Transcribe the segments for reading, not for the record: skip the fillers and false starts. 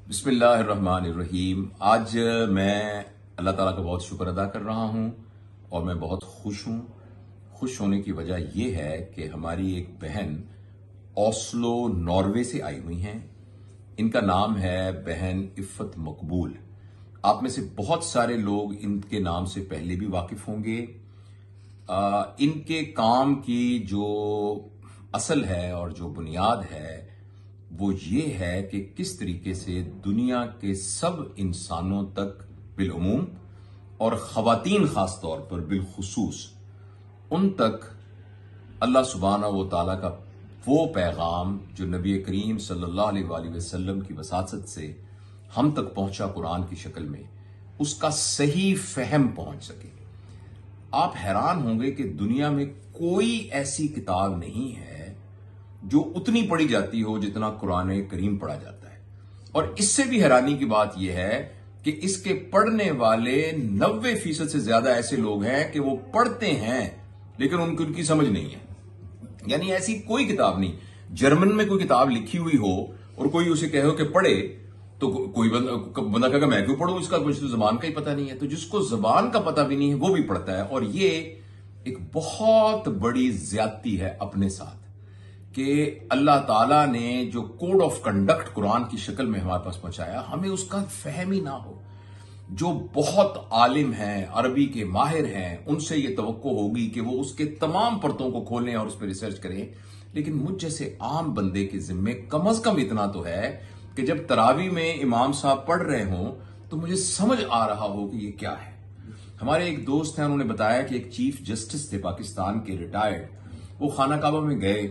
بسم اللہ الرحمن الرحیم۔ آج میں اللہ تعالیٰ کا بہت شکر ادا کر رہا ہوں اور میں بہت خوش ہوں۔ خوش ہونے کی وجہ یہ ہے کہ ہماری ایک بہن اوسلو ناروے سے آئی ہوئی ہیں۔ ان کا نام ہے بہن عفت مقبول۔ آپ میں سے بہت سارے لوگ ان کے نام سے پہلے بھی واقف ہوں گے۔ ان کے کام کی جو اصل ہے اور جو بنیاد ہے وہ یہ ہے کہ کس طریقے سے دنیا کے سب انسانوں تک بالعموم اور خواتین خاص طور پر بالخصوص ان تک اللہ سبحانہ و تعالیٰ کا وہ پیغام جو نبی کریم صلی اللہ علیہ وآلہ وسلم کی وساطت سے ہم تک پہنچا قرآن کی شکل میں، اس کا صحیح فہم پہنچ سکے۔ آپ حیران ہوں گے کہ دنیا میں کوئی ایسی کتاب نہیں ہے جو اتنی پڑھی جاتی ہو جتنا قرآن کریم پڑھا جاتا ہے، اور اس سے بھی حیرانی کی بات یہ ہے کہ اس کے پڑھنے والے 90% سے زیادہ ایسے لوگ ہیں کہ وہ پڑھتے ہیں لیکن ان کی سمجھ نہیں ہے۔ یعنی ایسی کوئی کتاب نہیں، جرمن میں کوئی کتاب لکھی ہوئی ہو اور کوئی اسے کہے کہ پڑھے تو کوئی بندہ کہے گا میں کیوں پڑھوں، اس کا کچھ زبان کا ہی پتہ نہیں ہے۔ تو جس کو زبان کا پتہ بھی نہیں ہے وہ بھی پڑھتا ہے، اور یہ ایک بہت بڑی زیادتی ہے اپنے ساتھ کہ اللہ تعالیٰ نے جو کوڈ آف کنڈکٹ قرآن کی شکل میں ہمارے پاس پہنچایا، ہمیں اس کا فہم ہی نہ ہو۔ جو بہت عالم ہیں، عربی کے ماہر ہیں، ان سے یہ توقع ہوگی کہ وہ اس کے تمام پرتوں کو کھولیں اور اس پہ ریسرچ کریں، لیکن مجھ جیسے عام بندے کے ذمے کم از کم اتنا تو ہے کہ جب تراویح میں امام صاحب پڑھ رہے ہوں تو مجھے سمجھ آ رہا ہو کہ یہ کیا ہے۔ ہمارے ایک دوست ہیں، انہوں نے بتایا کہ ایک چیف جسٹس تھے پاکستان کے ریٹائرڈ، وہ خانہ کعبہ میں گئے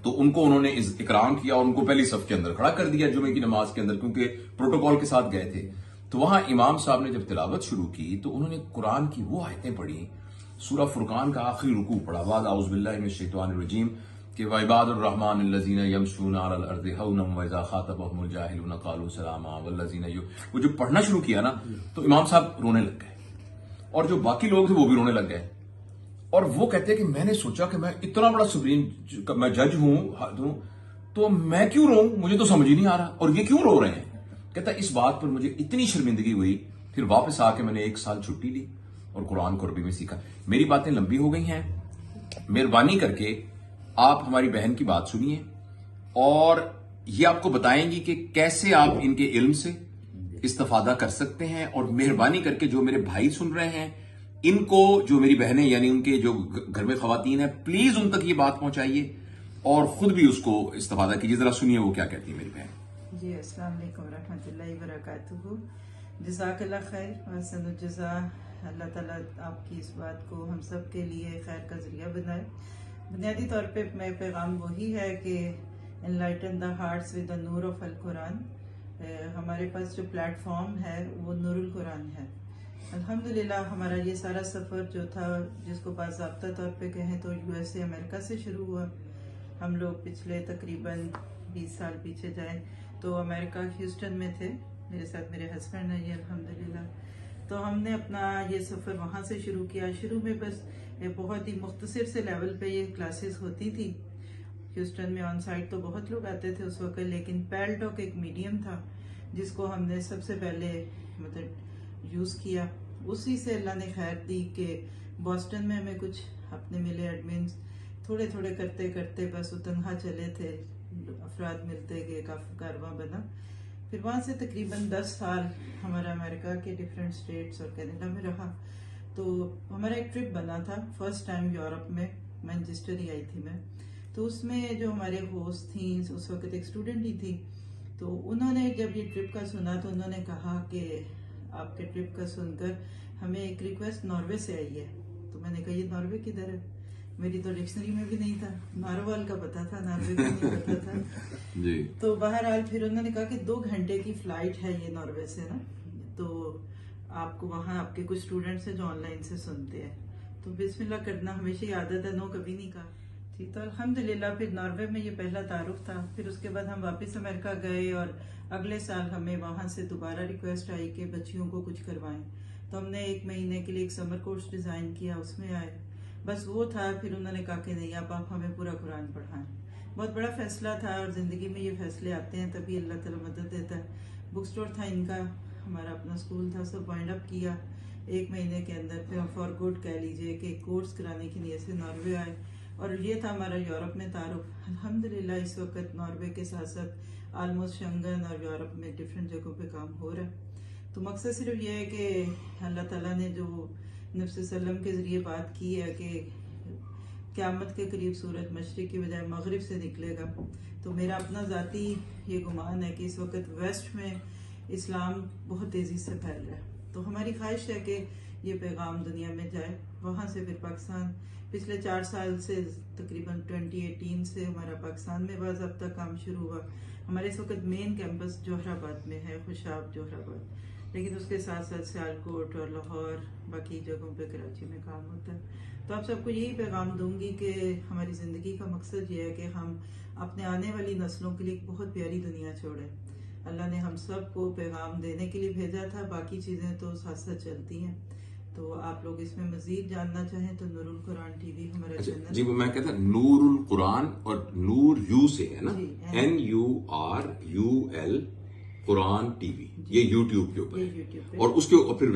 تو ان کو انہوں نے اکرام کیا اور ان کو پہلی صف کے اندر کھڑا کر دیا جمعے کی نماز کے اندر، کیونکہ پروٹوکول کے ساتھ گئے تھے۔ تو وہاں امام صاحب نے جب تلاوت شروع کی تو انہوں نے قرآن کی وہ آیتیں پڑھی، سورہ فرقان کا آخری رکوع پڑھا، بعد اعوذ باللہ من الشیطان الرجیم، کہ وعباد الرحمن الذین یمشون علی الارض ہونا واذا خاطبهم الجاہلون قالوا سلاما والذین وہ جو پڑھنا شروع کیا نا تو امام صاحب رونے لگ گئے، اور جو باقی لوگ تھے وہ بھی رونے لگ گئے۔ اور وہ کہتے ہیں کہ میں نے سوچا کہ میں اتنا بڑا سپریم میں جج ہوں تو میں کیوں رو، مجھے تو سمجھ ہی نہیں آ رہا، اور یہ کیوں رو رہے ہیں۔ کہتا ہے اس بات پر مجھے اتنی شرمندگی ہوئی، پھر واپس آ کے میں نے 1 سال چھٹی لی اور قرآن کو عربی میں سیکھا۔ میری باتیں لمبی ہو گئی ہیں، مہربانی کر کے آپ ہماری بہن کی بات سنیے اور یہ آپ کو بتائیں گی کہ کیسے آپ ان کے علم سے استفادہ کر سکتے ہیں، اور مہربانی کر کے جو میرے بھائی سن رہے ہیں ان کو، جو میری بہنیں یعنی ان کے جو گھر میں خواتین ہیں، پلیز ان تک یہ بات پہنچائیے اور خود بھی اس کو استفادہ کیجیے۔ ذرا سنیے وہ کیا کہتی ہے میری بہن۔ جی السلام علیکم ورحمۃ اللہ وبرکاتہ۔ جزاک اللہ خیر وحسن الجزا۔ اللہ تعالیٰ آپ کی اس بات کو ہم سب کے لیے خیر کا ذریعہ بنائے۔ بنیادی طور پہ میں پیغام وہی ہے کہ enlighten the hearts with the Noor of القرآن۔ ہمارے پاس جو پلیٹ فارم ہے وہ نور القرآن ہے۔ الحمدللہ ہمارا یہ سارا سفر جو تھا، جس کو باضابطہ طور پہ کہیں تو USA امریکہ سے شروع ہوا۔ ہم لوگ پچھلے تقریباً 20 سال پیچھے جائیں تو امریکہ ہیوسٹن میں تھے، میرے ساتھ میرے ہسبینڈ ہیں یہ الحمدللہ۔ تو ہم نے اپنا یہ سفر وہاں سے شروع کیا۔ شروع میں بس بہت ہی مختصر سے لیول پہ یہ کلاسز ہوتی تھی۔ ہیوسٹن میں آن سائٹ تو بہت لوگ آتے تھے اس وقت، لیکن پیل ٹاک ایک میڈیم تھا جس کو ہم نے سب سے پہلے یوز کیا۔ اسی سے اللہ نے خیر دی کہ بوسٹن میں ہمیں کچھ اپنے ملے ایڈمنز، تھوڑے تھوڑے کرتے کرتے بس وہ تنہا چلے تھے، افراد ملتے گئے، کافی کارواں بنا۔ پھر وہاں سے تقریباً 10 سال ہمارا امریکہ کے ڈفرینٹ اسٹیٹس اور کینیڈا میں رہا۔ تو ہمارا ایک ٹرپ بنا تھا فرسٹ ٹائم یورپ میں، مینچسٹر ہی آئی تھی میں۔ تو اس میں جو ہمارے ہوسٹ تھیں اس وقت ایک اسٹوڈنٹ ہی تھی، تو انہوں نے جب یہ ٹرپ کا سنا تو انہوں نے کہا کہ آپ کے ٹرپ کا سن کر ہمیں ایک ریکویسٹ ناروے سے آئی ہے۔ تو میں نے کہا یہ ناروے کدھر ہے؟ میری تو ڈکشنری میں بھی نہیں تھا، ناروال کا پتا تھا، ناروے کا نہیں پتا تھا۔ جی تو بہرحال پھر انہوں نے کہا کہ 2 گھنٹے کی فلائٹ ہے یہ ناروے سے نا، تو آپ کو وہاں آپ کے کچھ اسٹوڈنٹس ہیں جو آن لائن سے سنتے ہیں، تو بسم اللہ کرنا ہمیشہ ہی عادت ہے، نو کبھی نہیں کہا۔ ٹھیک، تو الحمدللہ پھر ناروے میں یہ پہلا تعارف تھا۔ پھر اس کے بعد ہم واپس امریکہ گئے اور اگلے سال ہمیں وہاں سے دوبارہ ریکویسٹ آئی کہ بچیوں کو کچھ کروائیں، تو ہم نے 1 مہینے کے لیے ایک سمر کورس ڈیزائن کیا، اس میں آئے، بس وہ تھا۔ پھر انہوں نے کہا کہ نہیں اب آپ ہمیں پورا قرآن پڑھائیں۔ بہت بڑا فیصلہ تھا، اور زندگی میں یہ فیصلے آتے ہیں تبھی اللہ تعالیٰ مدد دیتا ہے۔ بک سٹور تھا ان کا، ہمارا اپنا اسکول تھا، سب وائنڈ اپ کیا 1 مہینے کے اندر. پھر ہم فار گڈ کہہ لیجئے کہ کورس کرانے کی نیت سے ناروے آئے، اور یہ تھا ہمارا یورپ میں تعارف. الحمدللہ اس وقت ناروے کے ساتھ ساتھ آلموسٹ شنگن اور یورپ میں ڈفرینٹ جگہوں پہ کام ہو رہا ہے. تو مقصد صرف یہ ہے کہ اللہ تعالیٰ نے جو نبی صلی اللہ علیہ وسلم کے ذریعے بات کی ہے کہ قیامت کے قریب سورج مشرق کی بجائے مغرب سے نکلے گا، تو میرا اپنا ذاتی یہ گمان ہے کہ اس وقت ویسٹ میں اسلام بہت تیزی سے پھیل رہا ہے. تو ہماری خواہش ہے کہ یہ پیغام دنیا میں جائے. وہاں سے پھر پاکستان پچھلے 4 سال سے تقریباً 2018 سے ہمارا پاکستان میں باضابطہ کام شروع ہوا. ہمارے اس وقت مین کیمپس جوہر آباد میں ہے، خوشاب جوہر آباد، لیکن اس کے ساتھ ساتھ سیالکوٹ اور لاہور باقی جگہوں پہ کراچی میں کام ہوتا ہے. تو آپ سب کو یہی پیغام دوں گی کہ ہماری زندگی کا مقصد یہ ہے کہ ہم اپنے آنے والی نسلوں کے لیے ایک بہت پیاری دنیا چھوڑیں. اللہ نے ہم سب کو پیغام دینے کے لیے بھیجا تھا، باقی چیزیں تو ساتھ ساتھ چلتی ہیں. تو آپ لوگ اس میں مزید جاننا چاہیں تو نور القرآن ٹی وی ہمارا چینل. جی میں کہتا نور القرآن، اور نور یو سے ہے نا، جی، NURUL قرآن ٹی وی، یہ یوٹیوب کے اوپر یہ ہے، یوٹیوب پہ اور اس کے پھر